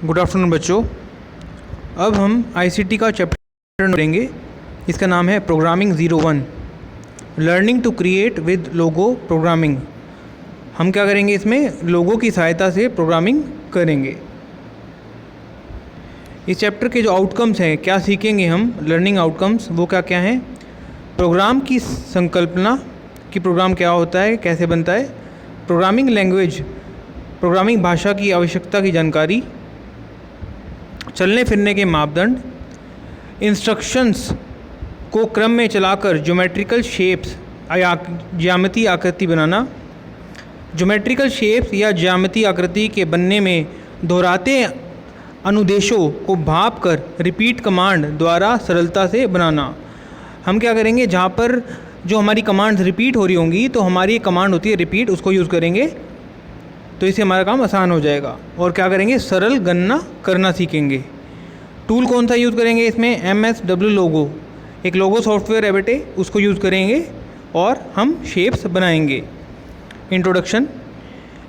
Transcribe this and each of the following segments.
Good afternoon बच्चों। अब हम आईसीटी का चैप्टर करेंगे। इसका नाम है programming 01, learning to create with Logo programming. हम क्या करेंगे, इसमें लोगो की सहायता से प्रोग्रामिंग करेंगे। इस चैप्टर के जो आउटकम्स हैं, क्या सीखेंगे हम, लर्निंग आउटकम्स, वो क्या क्या हैं। प्रोग्राम की संकल्पना कि प्रोग्राम क्या होता है, कैसे बनता है, प्रोग्रामिंग लैंग्वेज, प्रोग्रामिंग भाषा की आवश्यकता की जानकारी, चलने फिरने के मापदंड, इंस्ट्रक्शंस को क्रम में चलाकर ज्योमेट्रिकल शेप्स या ज्यामितीय आकृति बनाना, ज्योमेट्रिकल शेप्स या ज्यामितीय आकृति के बनने में दोहराते अनुदेशों को भाप कर रिपीट कमांड द्वारा सरलता से बनाना। हम क्या करेंगे, जहाँ पर जो हमारी कमांड्स रिपीट हो रही होंगी तो हमारी कमांड होती है रिपीट, उसको यूज़ करेंगे तो इससे हमारा काम आसान हो जाएगा। और क्या करेंगे, सरल गणना करना सीखेंगे। टूल कौन सा यूज़ करेंगे इसमें, MSW लोगो, एक लोगो सॉफ्टवेयर है बेटे, उसको यूज़ करेंगे और हम शेप्स बनाएंगे। इंट्रोडक्शन।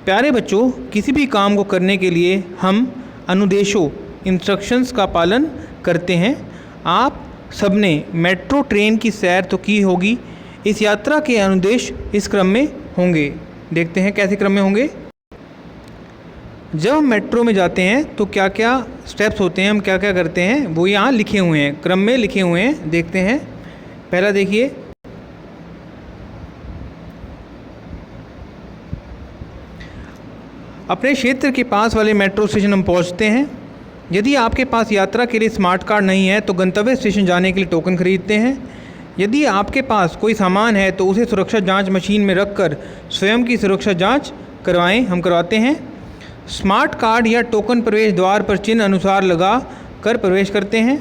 प्यारे बच्चों, किसी भी काम को करने के लिए हम अनुदेशों, इंस्ट्रक्शंस का पालन करते हैं। आप सबने मेट्रो ट्रेन की सैर तो की होगी। इस यात्रा के अनुदेश इस क्रम में होंगे। देखते हैं कैसे क्रम में होंगे। जब हम मेट्रो में जाते हैं तो क्या क्या स्टेप्स होते हैं, हम क्या क्या करते हैं, वो यहाँ लिखे हुए हैं, क्रम में लिखे हुए हैं। देखते हैं। पहला देखिए, अपने क्षेत्र के पास वाले मेट्रो स्टेशन हम पहुँचते हैं। यदि आपके पास यात्रा के लिए स्मार्ट कार्ड नहीं है तो गंतव्य स्टेशन जाने के लिए टोकन खरीदते हैं। यदि आपके पास कोई सामान है तो उसे सुरक्षा जांच मशीन में रखकर स्वयं की सुरक्षा जांच करवाएं, हम करवाते हैं। स्मार्ट कार्ड या टोकन प्रवेश द्वार पर चिन्ह अनुसार लगा कर प्रवेश करते हैं।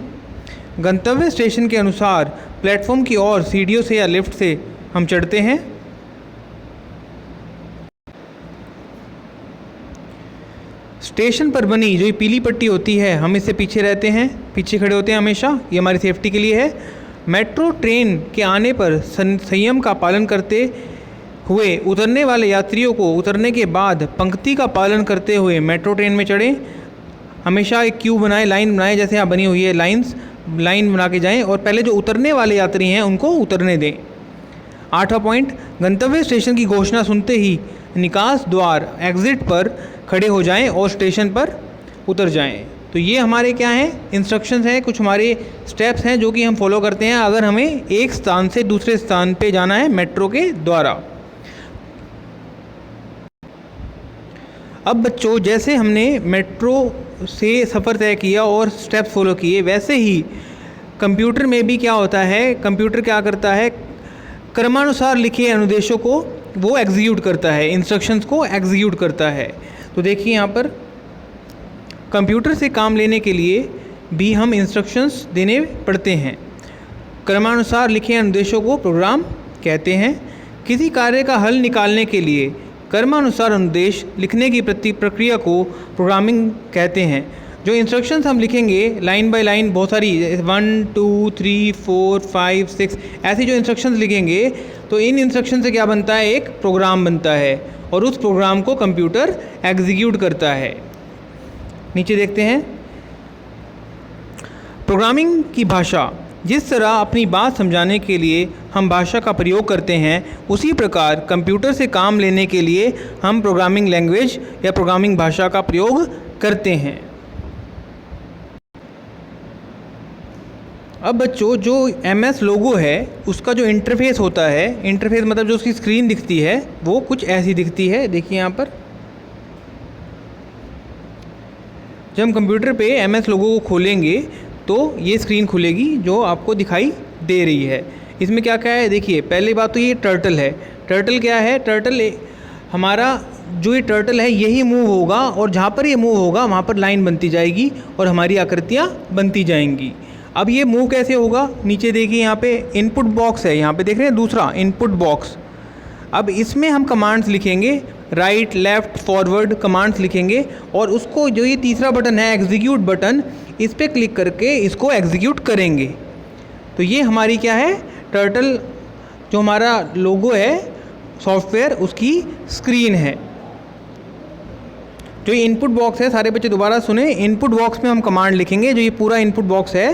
गंतव्य स्टेशन के अनुसार प्लेटफॉर्म की ओर सीढ़ियों से या लिफ्ट से हम चढ़ते हैं। स्टेशन पर बनी जो ये पीली पट्टी होती है, हम इससे पीछे रहते हैं, पीछे खड़े होते हैं हमेशा, ये हमारी सेफ्टी के लिए है। मेट्रो ट्रेन के आने पर संयम का पालन करते हुए उतरने वाले यात्रियों को उतरने के बाद पंक्ति का पालन करते हुए मेट्रो ट्रेन में चढ़ें। हमेशा एक क्यू बनाएं, लाइन बनाएं, जैसे यहाँ बनी हुई है लाइन बना के जाएं और पहले जो उतरने वाले यात्री हैं उनको उतरने दें। 8वां पॉइंट, गंतव्य स्टेशन की घोषणा सुनते ही निकास द्वार एग्जिट पर खड़े हो जाएं और स्टेशन पर उतर जाएं। तो ये हमारे क्या हैं, इंस्ट्रक्शंस हैं, कुछ हमारे स्टेप्स हैं जो कि हम फॉलो करते हैं अगर हमें एक स्थान से दूसरे स्थान पे जाना है मेट्रो के द्वारा। अब बच्चों, जैसे हमने मेट्रो से सफ़र तय किया और स्टेप्स फॉलो किए, वैसे ही कंप्यूटर में भी क्या होता है, कंप्यूटर क्या करता है, क्रमानुसार लिखे अनुदेशों को वो एग्जीक्यूट करता है, इंस्ट्रक्शंस को एग्जीक्यूट करता है। तो देखिए यहाँ पर कंप्यूटर से काम लेने के लिए भी हम इंस्ट्रक्शंस देने पड़ते हैं। क्रमानुसार लिखे अनुदेशों को प्रोग्राम कहते हैं। किसी कार्य का हल निकालने के लिए क्रमानुसार अनुदेश लिखने की प्रक्रिया को प्रोग्रामिंग कहते हैं। जो इंस्ट्रक्शंस हम लिखेंगे लाइन बाय लाइन, बहुत सारी 1 2 3 4 5 6 ऐसी जो इंस्ट्रक्शंस लिखेंगे तो इन इंस्ट्रक्शन से क्या बनता है, एक प्रोग्राम बनता है और उस प्रोग्राम को कंप्यूटर एग्जीक्यूट करता है। नीचे देखते हैं, प्रोग्रामिंग की भाषा। जिस तरह अपनी बात समझाने के लिए हम भाषा का प्रयोग करते हैं, उसी प्रकार कंप्यूटर से काम लेने के लिए हम प्रोग्रामिंग लैंग्वेज या प्रोग्रामिंग भाषा का प्रयोग करते हैं। अब बच्चों, जो MS लोगो है उसका जो इंटरफेस होता है, इंटरफेस मतलब जो उसकी स्क्रीन दिखती है वो कुछ ऐसी दिखती है। देखिए यहाँ पर जब हम कंप्यूटर पे MS लोगो को खोलेंगे तो ये स्क्रीन खुलेगी जो आपको दिखाई दे रही है। इसमें क्या क्या है, देखिए पहली बात तो ये टर्टल है। टर्टल क्या है, टर्टल हमारा जो ये टर्टल है यही मूव होगा और जहाँ पर ये मूव होगा वहाँ पर लाइन बनती जाएगी और हमारी आकृतियाँ बनती जाएंगी। अब ये मूव कैसे होगा, नीचे देखिए यहाँ पे इनपुट बॉक्स है, यहाँ पे देख रहे हैं दूसरा इनपुट बॉक्स। अब इसमें हम कमांड्स लिखेंगे, राइट लेफ़्ट फॉरवर्ड कमांड्स लिखेंगे और उसको जो ये तीसरा बटन है एग्जीक्यूट बटन, इस पर क्लिक करके इसको एग्जीक्यूट करेंगे। तो ये हमारी क्या है, टर्टल जो हमारा लोगो है सॉफ्टवेयर उसकी स्क्रीन है। जो ये इनपुट बॉक्स है, सारे बच्चे दोबारा सुने, इनपुट बॉक्स में हम कमांड लिखेंगे, जो ये पूरा इनपुट बॉक्स है,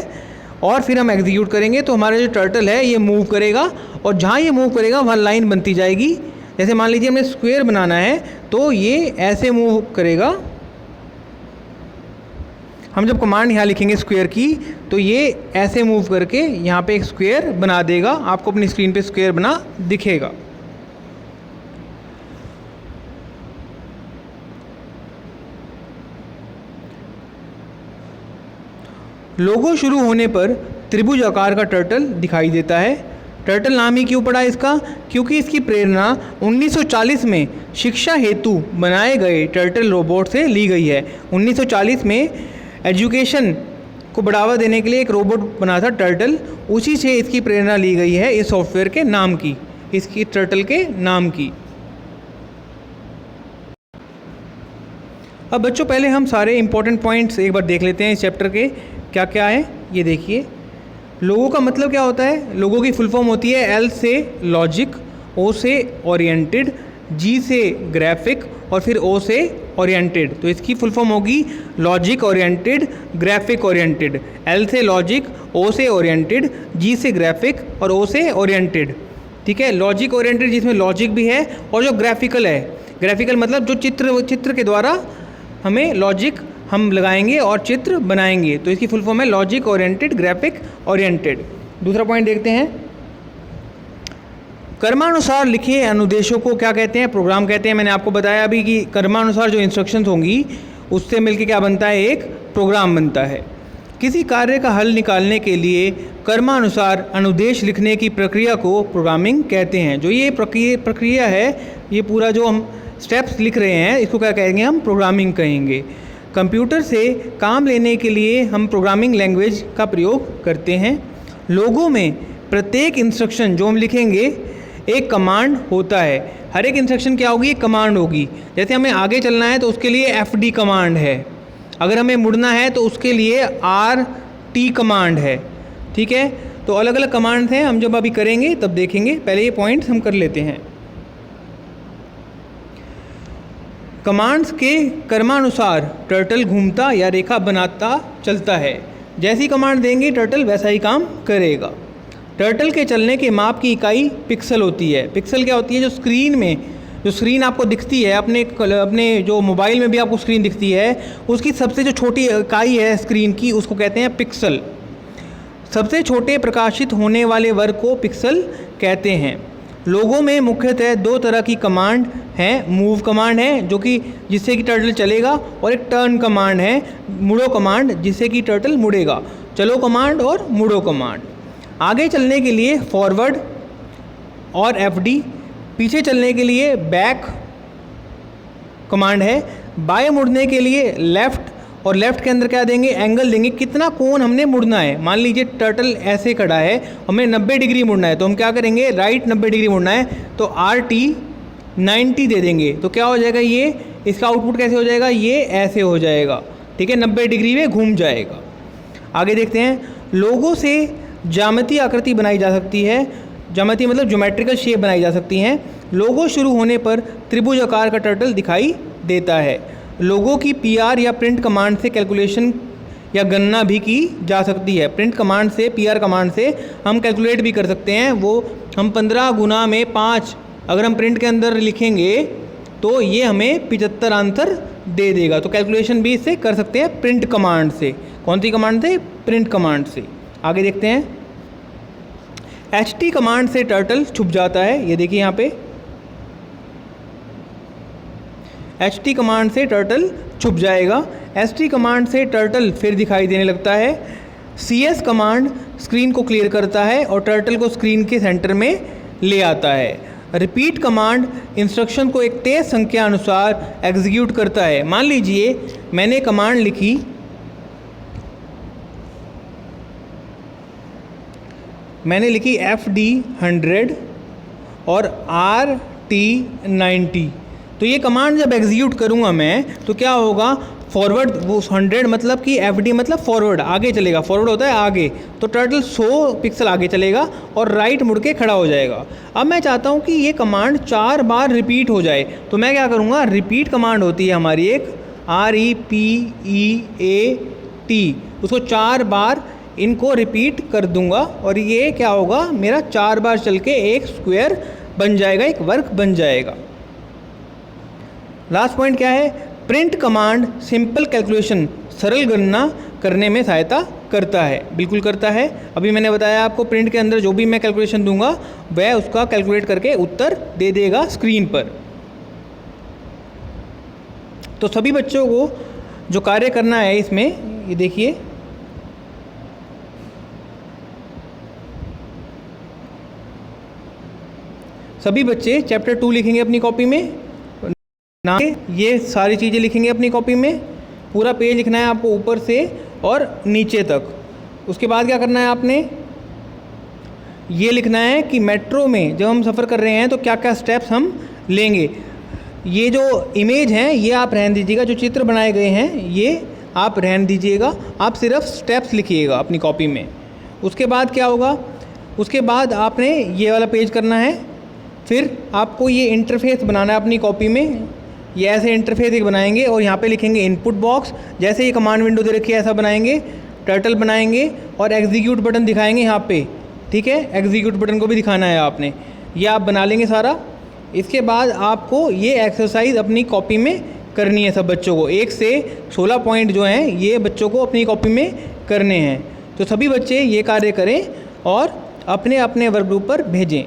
और फिर हम एग्जीक्यूट करेंगे तो हमारा जो टर्टल है ये मूव करेगा, और जहाँ ये मूव करेगा वहाँ लाइन बनती जाएगी। जैसे मान लीजिए हमें स्क्वायर बनाना है तो ये ऐसे मूव करेगा। हम जब कमांड यहाँ लिखेंगे स्क्वायर की तो ये ऐसे मूव करके यहाँ पे एक स्क्वायर बना देगा, आपको अपनी स्क्रीन पे स्क्वायर बना दिखेगा। लोगो शुरू होने पर त्रिभुज आकार का टर्टल दिखाई देता है। टर्टल नाम ही क्यों पड़ा इसका? क्योंकि इसकी प्रेरणा 1940 में शिक्षा हेतु बनाए गए टर्टल रोबोट से ली गई है। 1940 में एजुकेशन को बढ़ावा देने के लिए एक रोबोट बना था टर्टल, उसी से इसकी प्रेरणा ली गई है इस सॉफ्टवेयर के नाम की, इसकी टर्टल के नाम की। अब बच्चों पहले हम सारे इंपॉर्टेंट पॉइंट्स एक बार देख लेते हैं इस चैप्टर के क्या क्या है। ये देखिए, लोगो का मतलब क्या होता है? लोगो की फुल फॉर्म होती है एल से लॉजिक, ओ से ओरिएंटेड, जी से ग्राफिक और फिर ओ से ओरिएंटेड। तो इसकी फुल फॉर्म होगी logic oriented, graphic oriented. L से लॉजिक, ओ से ओरिएंटेड, जी से ग्राफिक और ओ से ओरिएंटेड। ठीक है, लॉजिक ओरिएंटेड जिसमें लॉजिक भी है, और जो ग्राफिकल है, ग्राफिकल मतलब जो चित्र के द्वारा हमें लॉजिक हम लगाएंगे और चित्र बनाएंगे, तो इसकी फुल फॉर्म है लॉजिक ओरिएंटेड, ग्राफिक ओरिएंटेड। दूसरा पॉइंट देखते हैं, कर्मानुसार लिखे अनुदेशों को क्या कहते हैं? प्रोग्राम कहते हैं। मैंने आपको बताया अभी कि कर्मानुसार जो इंस्ट्रक्शंस होंगी उससे मिलके क्या बनता है? एक प्रोग्राम बनता है। किसी कार्य का हल निकालने के लिए कर्मानुसार अनुदेश लिखने की प्रक्रिया को प्रोग्रामिंग कहते हैं। जो ये प्रक्रिया है, ये पूरा जो हम स्टेप्स लिख रहे हैं, इसको क्या कहेंगे? हम प्रोग्रामिंग कहेंगे। कंप्यूटर से काम लेने के लिए हम प्रोग्रामिंग लैंग्वेज का प्रयोग करते हैं। लोगों में प्रत्येक इंस्ट्रक्शन जो हम लिखेंगे एक कमांड होता है। हर एक इंस्ट्रक्शन क्या होगी? एक कमांड होगी। जैसे हमें आगे चलना है तो उसके लिए FD कमांड है, अगर हमें मुड़ना है तो उसके लिए RT कमांड है। ठीक है, तो अलग अलग कमांड्स हैं, हम जब अभी करेंगे तब देखेंगे। पहले ये पॉइंट्स हम कर लेते हैं। कमांड्स के कर्मानुसार टर्टल घूमता या रेखा बनाता चलता है। जैसी कमांड देंगे टर्टल वैसा ही काम करेगा। टर्टल के चलने के माप की इकाई पिक्सल होती है। पिक्सल क्या होती है? जो स्क्रीन में, जो स्क्रीन आपको दिखती है, अपने जो मोबाइल में भी आपको स्क्रीन दिखती है, उसकी सबसे जो छोटी इकाई है स्क्रीन की, उसको कहते हैं पिक्सल। सबसे छोटे प्रकाशित होने वाले वर्ग को पिक्सल कहते हैं। लोगों में मुख्यतः दो तरह की कमांड हैं। मूव कमांड है जो कि जिससे कि टर्टल चलेगा, और एक टर्न कमांड है, मुड़ो कमांड, जिससे कि टर्टल मुड़ेगा। चलो कमांड और मुड़ो कमांड। आगे चलने के लिए फॉरवर्ड और FD, पीछे चलने के लिए बैक कमांड है। बाएं मुड़ने के लिए लेफ़्ट, और लेफ़्ट के अंदर क्या देंगे? एंगल देंगे, कितना कोण हमने मुड़ना है। मान लीजिए टर्टल ऐसे खड़ा है, हमें 90 डिग्री मुड़ना है, तो हम क्या करेंगे? राइट 90 डिग्री मुड़ना है, तो RT 90 दे देंगे। तो क्या हो जाएगा? ये इसका आउटपुट कैसे हो जाएगा? ये ऐसे हो जाएगा। ठीक है, 90 डिग्री में घूम जाएगा। आगे देखते हैं, लोगों से ज्यामितीय आकृति बनाई जा सकती है। ज्यामितीय मतलब ज्योमेट्रिकल शेप बनाई जा सकती हैं। लोगो शुरू होने पर त्रिभुज आकार का टर्टल दिखाई देता है। लोगों की PR या प्रिंट कमांड से कैलकुलेशन या गणना भी की जा सकती है। प्रिंट कमांड से, PR कमांड से हम कैलकुलेट भी कर सकते हैं। वो हम 15 गुना में 5 अगर हम प्रिंट के अंदर लिखेंगे तो ये हमें 75 आंसर दे देगा। तो कैलकुलेशन भी इससे कर सकते हैं प्रिंट कमांड से। कौन सी कमांड से? प्रिंट कमांड से। आगे देखते हैं, HT कमांड से टर्टल छुप जाता है। ये देखिए यहाँ पे HT कमांड से टर्टल छुप जाएगा। ST कमांड से टर्टल फिर दिखाई देने लगता है। CS कमांड स्क्रीन को क्लियर करता है और टर्टल को स्क्रीन के सेंटर में ले आता है। रिपीट कमांड इंस्ट्रक्शन को एक तेज संख्या अनुसार एग्जीक्यूट करता है। मान लीजिए मैंने कमांड लिखी, FD 100 और RT 90। तो ये कमांड जब एग्जीक्यूट करूँगा मैं तो क्या होगा? फॉरवर्ड, वो 100 मतलब कि FD मतलब फॉरवर्ड, आगे चलेगा। फॉरवर्ड होता है आगे, तो टर्टल 100 पिक्सल आगे चलेगा और राइट मुड़ के खड़ा हो जाएगा। अब मैं चाहता हूँ कि ये कमांड 4 बार रिपीट हो जाए, तो मैं क्या करूँगा? रिपीट कमांड होती है हमारी एक, REPEAT, उसको 4 बार इनको रिपीट कर दूंगा और ये क्या होगा, मेरा 4 बार चल के एक स्क्वायर बन जाएगा, एक वर्ग बन जाएगा। लास्ट पॉइंट क्या है, प्रिंट कमांड सिंपल कैलकुलेशन, सरल गणना करने में सहायता करता है। बिल्कुल करता है। अभी मैंने बताया आपको, प्रिंट के अंदर जो भी मैं कैलकुलेशन दूंगा वह उसका कैलकुलेट करके उत्तर दे देगा स्क्रीन पर। तो सभी बच्चों को जो कार्य करना है इसमें, ये देखिए, सभी बच्चे चैप्टर 2 लिखेंगे अपनी कॉपी में, ना ये सारी चीज़ें लिखेंगे अपनी कॉपी में। पूरा पेज लिखना है आपको ऊपर से और नीचे तक। उसके बाद क्या करना है आपने, ये लिखना है कि मेट्रो में जब हम सफ़र कर रहे हैं तो क्या क्या स्टेप्स हम लेंगे। ये जो इमेज हैं ये आप रहने दीजिएगा, जो चित्र बनाए गए हैं ये आप रहने दीजिएगा, आप सिर्फ स्टेप्स लिखिएगा अपनी कॉपी में। उसके बाद क्या होगा, उसके बाद आपने ये वाला पेज करना है। फिर आपको ये इंटरफेस बनाना है अपनी कॉपी में। ये ऐसे इंटरफेस एक बनाएंगे और यहाँ पे लिखेंगे इनपुट बॉक्स, जैसे ये कमांड विंडो दे रखी है ऐसा बनाएंगे, टर्टल बनाएंगे और एग्जीक्यूट बटन दिखाएंगे यहाँ पे, ठीक है। एग्जीक्यूट बटन को भी दिखाना है आपने, ये आप बना लेंगे सारा। इसके बाद आपको ये एक्सरसाइज अपनी कॉपी में करनी है सब बच्चों को। 1 से 16 पॉइंट जो हैं ये बच्चों को अपनी कॉपी में करने हैं। तो सभी बच्चे ये कार्य करें और अपने अपने वर्क ग्रुप पर भेजें।